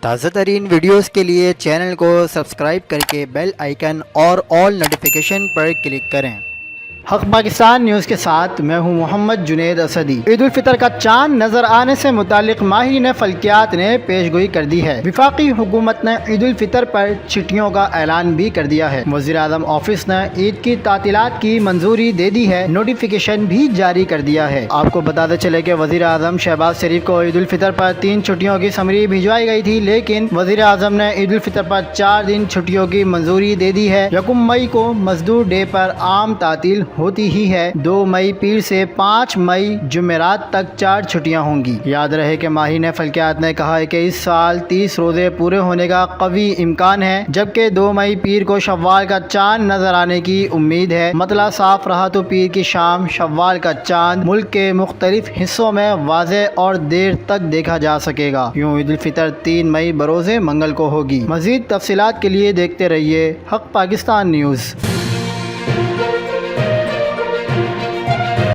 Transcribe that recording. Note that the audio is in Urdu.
تازہ ترین ویڈیوز کے لیے چینل کو سبسکرائب کر کے بیل آئیکن اور آل نوٹیفیکیشن پر کلک کریں۔ حق پاکستان نیوز کے ساتھ میں ہوں محمد جنید اسدی۔ عید الفطر کا چاند نظر آنے سے متعلق ماہرین فلکیات نے پیش گوئی کر دی ہے۔ وفاقی حکومت نے عید الفطر پر چھٹیوں کا اعلان بھی کر دیا ہے۔ وزیر اعظم آفس نے عید کی تعطیلات کی منظوری دے دی ہے، نوٹیفیکیشن بھی جاری کر دیا ہے۔ آپ کو بتاتے چلے کہ وزیر اعظم شہباز شریف کو عید الفطر پر 3 چھٹیوں کی سمری بھجوائی گئی تھی، لیکن وزیر اعظم نے عید الفطر پر 4 دن چھٹیوں کی منظوری دے دی ہے۔ 1 مئی کو مزدور ڈے پر عام تعطیل ہوتی ہی ہے۔ 2 مئی پیر سے 5 مئی جمعرات تک 4 چھٹیاں ہوں گی۔ یاد رہے کہ ماہرین فلکیات نے کہا ہے کہ اس سال 30 روزے پورے ہونے کا قوی امکان ہے، جبکہ 2 مئی پیر کو شوال کا چاند نظر آنے کی امید ہے۔ مطلع صاف رہا تو پیر کی شام شوال کا چاند ملک کے مختلف حصوں میں واضح اور دیر تک دیکھا جا سکے گا۔ یوں عید الفطر 3 مئی بروز منگل کو ہوگی۔ مزید تفصیلات کے لیے دیکھتے رہیے حق پاکستان نیوز۔